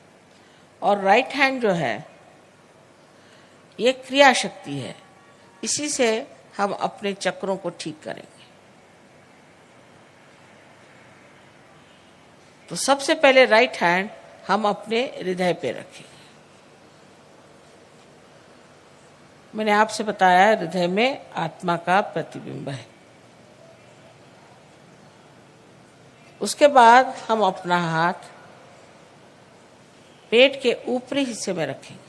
और राइट हैंड जो है ये क्रिया शक्ति है, इसी से हम अपने चक्रों को ठीक करेंगे। तो सबसे पहले राइट हैंड हम अपने हृदय पे रखें। मैंने आपसे बताया हृदय में आत्मा का प्रतिबिंब है। उसके बाद हम अपना हाथ पेट के ऊपरी हिस्से में रखेंगे।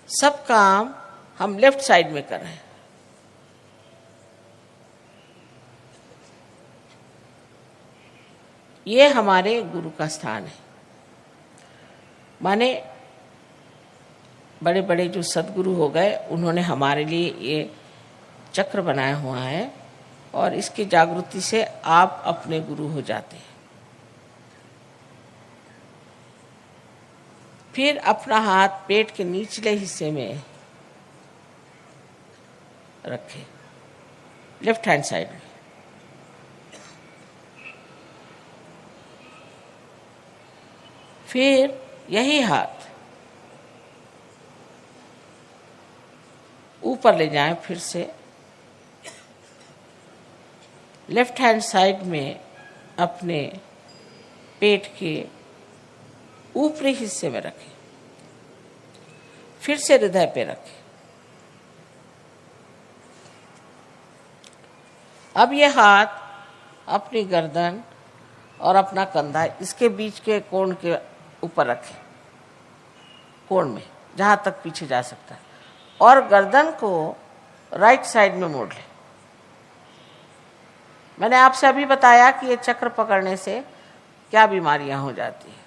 सब काम हम लेफ्ट साइड में कर रहे हैं। ये हमारे गुरु का स्थान है। माने बड़े बड़े जो सद्गुरु हो गए उन्होंने हमारे लिए ये चक्र बनाया हुआ है, और इसकी जागृति से आप अपने गुरु हो जाते हैं। फिर अपना हाथ पेट के निचले हिस्से में रखें, लेफ्ट हैंड साइड में। फिर यही हाथ ऊपर ले जाएं, फिर से लेफ्ट हैंड साइड में अपने पेट के ऊपरी हिस्से में रखें, फिर से हृदय पे रखें। अब ये हाथ अपनी गर्दन और अपना कंधा इसके बीच के कोण के ऊपर रखें, कोण में जहां तक पीछे जा सकता है, और गर्दन को राइट साइड में मोड़ लें। मैंने आपसे अभी बताया कि ये चक्र पकड़ने से क्या बीमारियां हो जाती हैं।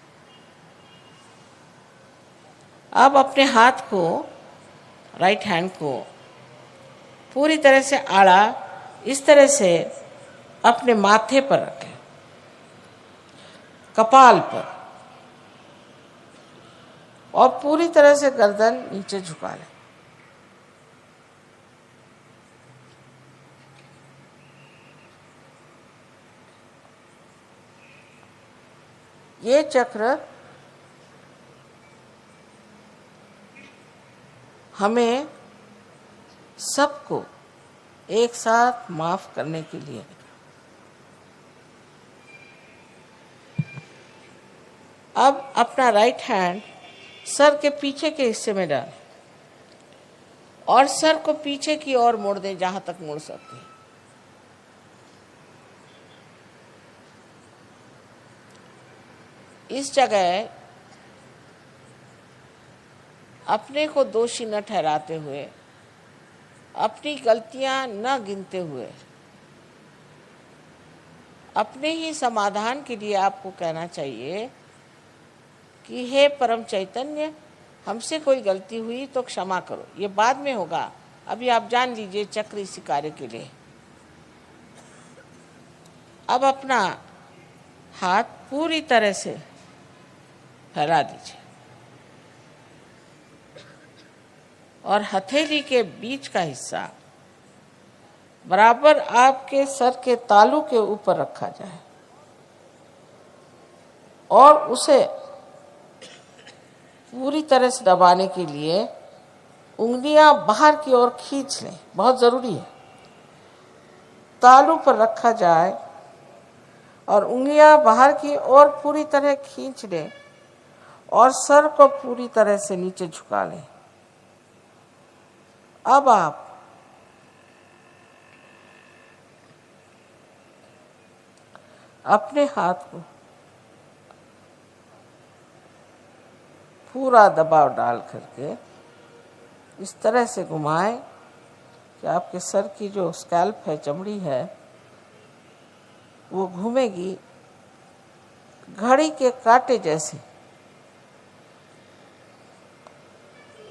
अब अपने हाथ को, राइट हैंड को पूरी तरह से आड़ा इस तरह से अपने माथे पर रखें, कपाल पर। और पूरी तरह से गर्दन नीचे झुका लें। ये चक्र हमें सबको एक साथ माफ करने के लिए है। अब अपना राइट हैंड सर के पीछे के हिस्से में डालें और सर को पीछे की ओर मोड़ दें जहां तक मोड़ सकते हैं। इस जगह अपने को दोषी न ठहराते हुए, अपनी गलतियां न गिनते हुए, अपने ही समाधान के लिए आपको कहना चाहिए कि हे परम चैतन्य, हमसे कोई गलती हुई तो क्षमा करो। ये बाद में होगा, अभी आप जान लीजिए चक्र इसी कार्य के लिए। अब अपना हाथ पूरी तरह से फैला दीजिए और हथेली के बीच का हिस्सा बराबर आपके सर के तालू के ऊपर रखा जाए और उसे पूरी तरह से दबाने के लिए उंगलियां बाहर की ओर खींच लें, बहुत जरूरी है। तालू पर रखा जाए और उंगलियां बाहर की ओर पूरी तरह खींच लें और सर को पूरी तरह से नीचे झुका लें। अब आप अपने हाथ को पूरा दबाव डाल करके इस तरह से घुमाएं कि आपके सर की जो स्कैल्प है, चमड़ी है, वो घूमेगी घड़ी के कांटे जैसे।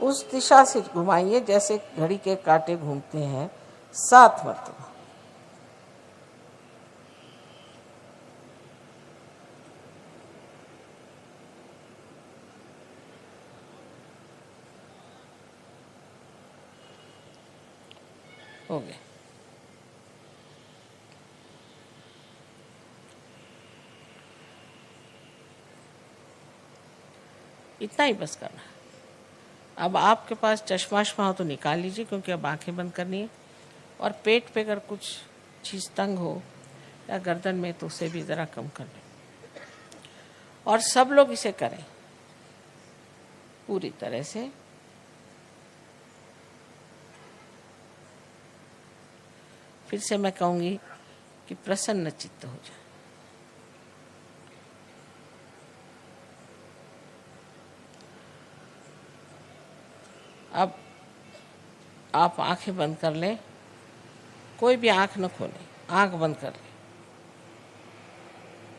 उस दिशा से घुमाइए जैसे घड़ी के कांटे घूमते हैं, 7 मरतबा। हो गया। इतना ही बस करना है। अब आपके पास चश्मा हो तो निकाल लीजिए, क्योंकि अब आंखें बंद करनी है। और पेट पे अगर कुछ चीज़ तंग हो या गर्दन में तो उसे भी ज़रा कम कर लें। और सब लोग इसे करें पूरी तरह से। फिर से मैं कहूँगी कि प्रसन्न चित्त हो जाए। अब आप आंखें बंद कर लें, कोई भी आंख न खोलें, आंख बंद कर लें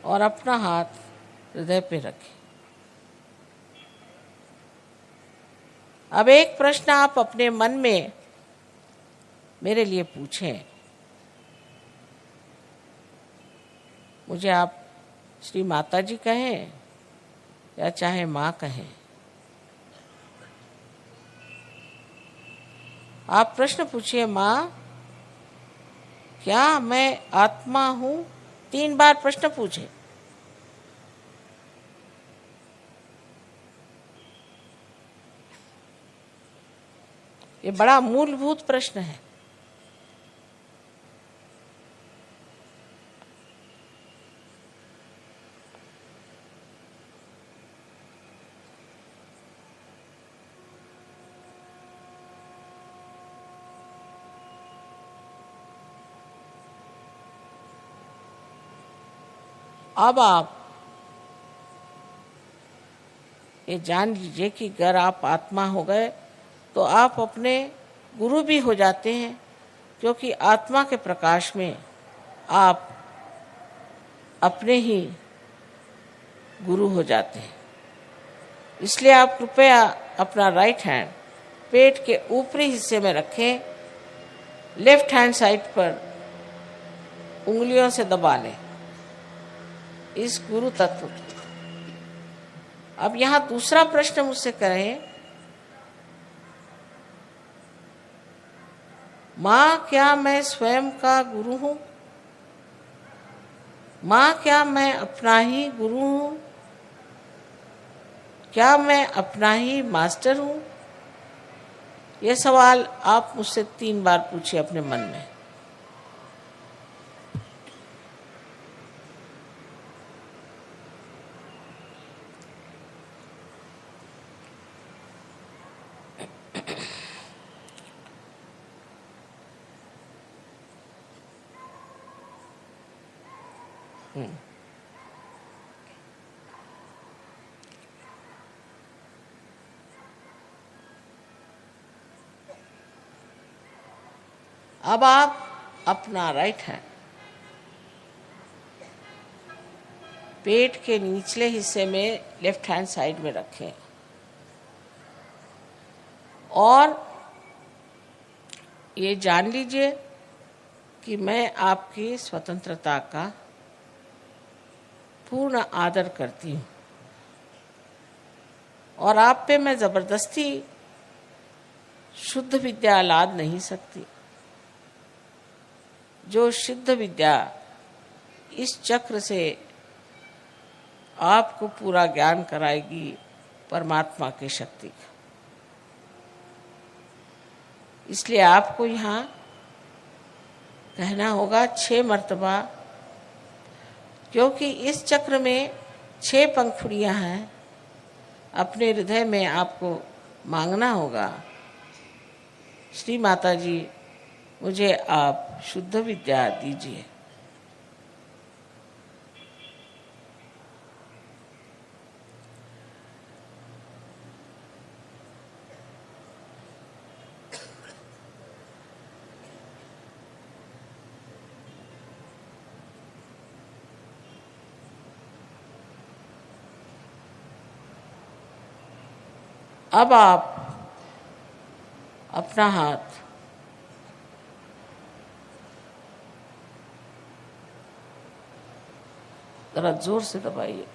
और अपना हाथ हृदय पे रखें। अब एक प्रश्न आप अपने मन में मेरे लिए पूछें। मुझे आप श्री माता जी कहें या चाहे माँ कहें। आप प्रश्न पूछिए, माँ क्या मैं आत्मा हूं? 3 बार प्रश्न पूछे। ये बड़ा मूलभूत प्रश्न है। अब आप ये जान लीजिए कि अगर आप आत्मा हो गए तो आप अपने गुरु भी हो जाते हैं, क्योंकि आत्मा के प्रकाश में आप अपने ही गुरु हो जाते हैं। इसलिए आप कृपया अपना राइट हैंड पेट के ऊपरी हिस्से में रखें, लेफ्ट हैंड साइड पर उंगलियों से दबा लें इस गुरु तत्व को। अब यहाँ दूसरा प्रश्न मुझसे करें, माँ क्या मैं स्वयं का गुरु हूँ? माँ क्या मैं अपना ही गुरु हूँ? क्या मैं अपना ही मास्टर हूँ? यह सवाल आप मुझसे 3 बार पूछिए अपने मन में। अब आप अपना राइट हैंड पेट के निचले हिस्से में लेफ्ट हैंड साइड में रखें और ये जान लीजिए कि मैं आपकी स्वतंत्रता का पूर्ण आदर करती हूँ और आप पे मैं जबरदस्ती शुद्ध विद्या लाद नहीं सकती। जो शुद्ध विद्या इस चक्र से आपको पूरा ज्ञान कराएगी परमात्मा की शक्ति का। इसलिए आपको यहाँ कहना होगा 6 मर्तबा, क्योंकि इस चक्र में 6 पंखुड़ियाँ हैं। अपने हृदय में आपको मांगना होगा, श्री माता जी मुझे आप शुद्ध विद्या दीजिए। अब आप अपना हाथ जरा जोर से दबाइए।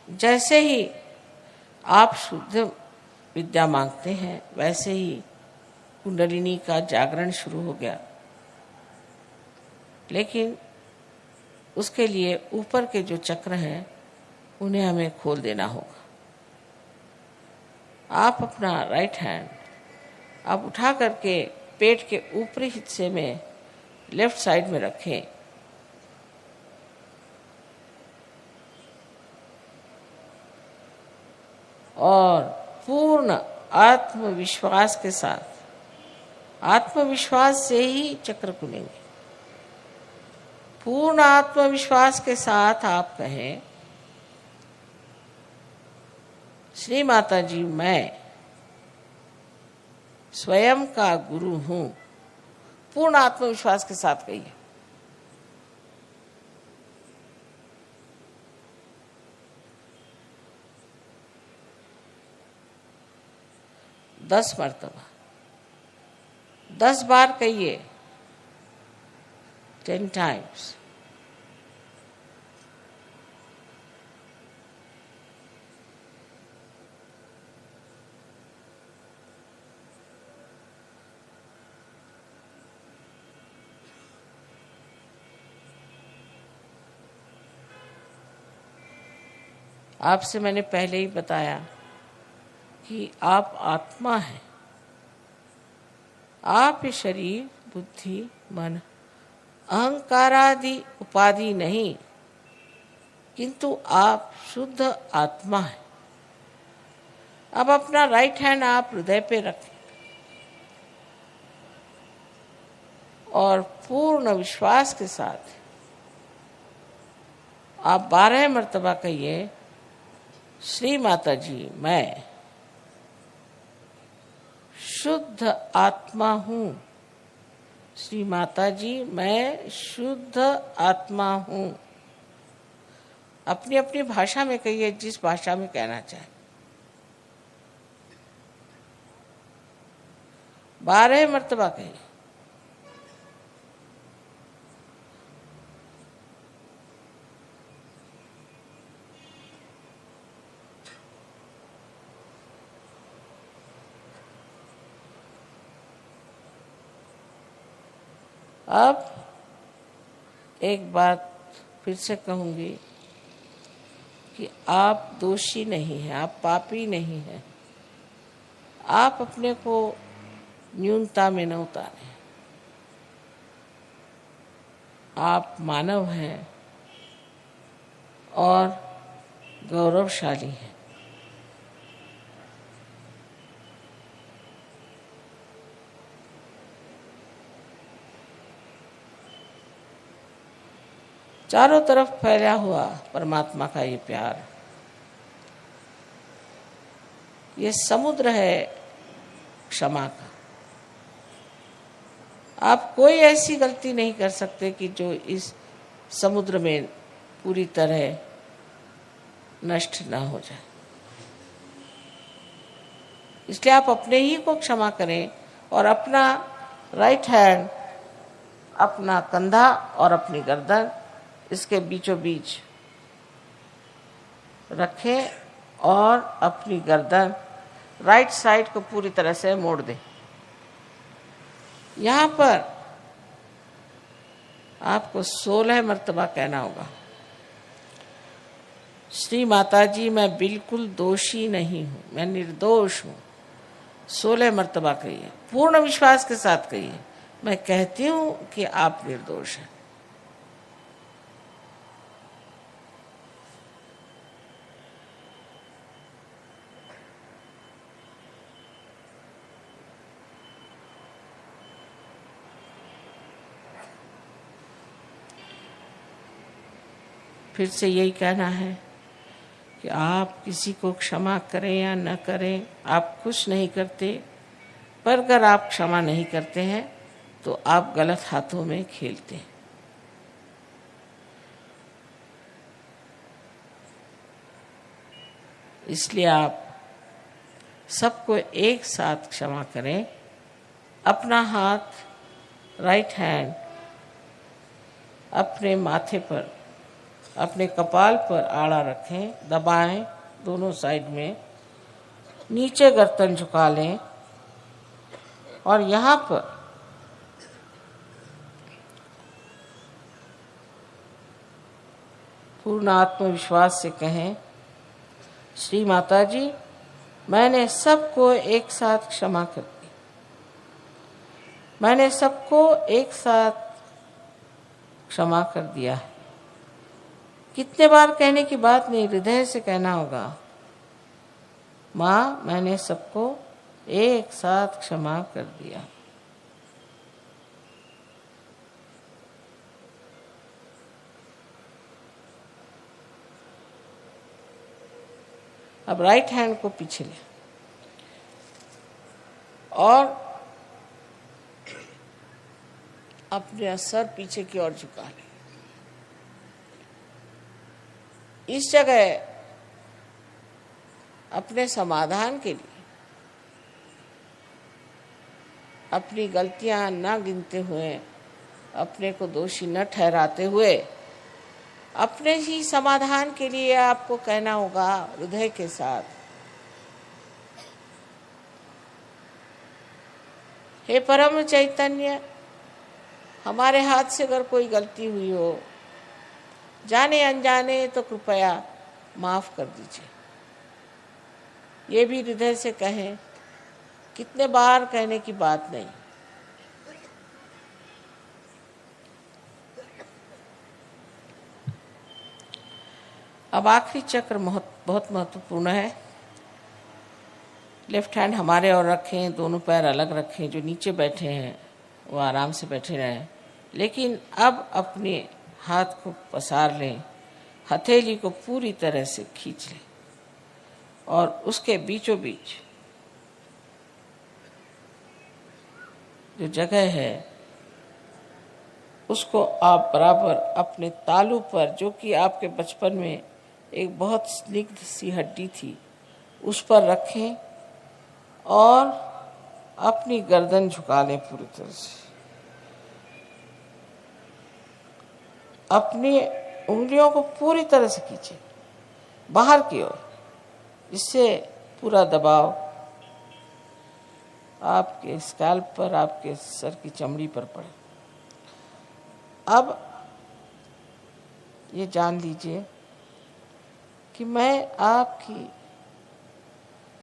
जैसे ही आप शुद्ध विद्या मांगते हैं वैसे ही कुंडलिनी का जागरण शुरू हो गया, लेकिन उसके लिए ऊपर के जो चक्र हैं उन्हें हमें खोल देना होगा। आप अपना राइट हैंड आप उठा करके पेट के ऊपरी हिस्से में लेफ्ट साइड में रखें और पूर्ण आत्मविश्वास के साथ, आत्मविश्वास से ही चक्र खुलेंगे। पूर्ण आत्मविश्वास के साथ आप कहें, श्री माता जी मैं स्वयं का गुरु हूं। पूर्ण आत्मविश्वास के साथ कहिए। दस मर्तबा 10 बार कहिए, 10 times। आपसे मैंने पहले ही बताया कि आप आत्मा हैं। आप ये शरीर, बुद्धि, मन, अहंकारादि उपाधि नहीं, किंतु आप शुद्ध आत्मा हैं। अब अपना राइट हैंड आप हृदय पे रखें और पूर्ण विश्वास के साथ आप 12 मर्तबा कहिए, श्री माता जी मैं शुद्ध आत्मा हूँ। श्री माता जी मैं शुद्ध आत्मा हूँ। अपनी अपनी भाषा में कहिए, जिस भाषा में कहना चाहे। 12 मर्तबा कहिए। अब एक बात फिर से कहूंगी कि आप दोषी नहीं हैं, आप पापी नहीं हैं। आप अपने को न्यूनता में न उतारें। आप मानव हैं और गौरवशाली हैं। चारों तरफ फैला हुआ परमात्मा का ये प्यार, ये समुद्र है क्षमा का। आप कोई ऐसी गलती नहीं कर सकते कि जो इस समुद्र में पूरी तरह नष्ट ना हो जाए। इसलिए आप अपने ही को क्षमा करें और अपना राइट हैंड, अपना कंधा और अपनी गर्दन इसके बीचों बीच रखें और अपनी गर्दन राइट साइड को पूरी तरह से मोड़ दें। यहाँ पर आपको 16 मर्तबा कहना होगा, श्री माता जी मैं बिल्कुल दोषी नहीं हूँ, मैं निर्दोष हूँ। 16 मर्तबा कहिए, पूर्ण विश्वास के साथ कहिए, मैं कहती हूँ कि आप निर्दोष हैं। फिर से यही कहना है कि आप किसी को क्षमा करें या न करें, आप कुछ नहीं करते, पर अगर आप क्षमा नहीं करते हैं तो आप गलत हाथों में खेलते हैं। इसलिए आप सबको एक साथ क्षमा करें। अपना हाथ राइट हैंड अपने माथे पर, अपने कपाल पर आड़ा रखें, दबाएं दोनों साइड में, नीचे गर्दन झुका लें और यहाँ पर पूर्ण आत्मविश्वास से कहें, श्री माता जी मैंने सबको एक साथ क्षमा कर दी, मैंने सबको एक साथ क्षमा कर दिया है। कितने बार कहने की बात नहीं, हृदय से कहना होगा, माँ मैंने सबको एक साथ क्षमा कर दिया। अब राइट हैंड को पीछे ले और अपने सर पीछे की ओर झुका ले। इस जगह अपने समाधान के लिए, अपनी गलतियां न गिनते हुए, अपने को दोषी न ठहराते हुए, अपने ही समाधान के लिए आपको कहना होगा हृदय के साथ, हे परम चैतन्य, हमारे हाथ से अगर कोई गलती हुई हो, जाने अनजाने, तो कृपया माफ कर दीजिए। ये भी हृदय से कहें, कितने बार कहने की बात नहीं। अब आखिरी चक्र बहुत महत्वपूर्ण है। लेफ्ट हैंड हमारे और रखें, दोनों पैर अलग रखें, जो नीचे बैठे हैं वो आराम से बैठे रहें। लेकिन अब अपने हाथ को पसार लें, हथेली को पूरी तरह से खींच लें और उसके बीचों बीच जो जगह है उसको आप बराबर अपने तालू पर, जो कि आपके बचपन में एक बहुत स्निग्ध सी हड्डी थी, उस पर रखें और अपनी गर्दन झुका लें पूरी तरह से। अपनी उंगलियों को पूरी तरह से खींचें बाहर की ओर, जिससे पूरा दबाव आपके स्कैल्प पर, आपके सर की चमड़ी पर पड़े। अब ये जान लीजिए कि मैं आपकी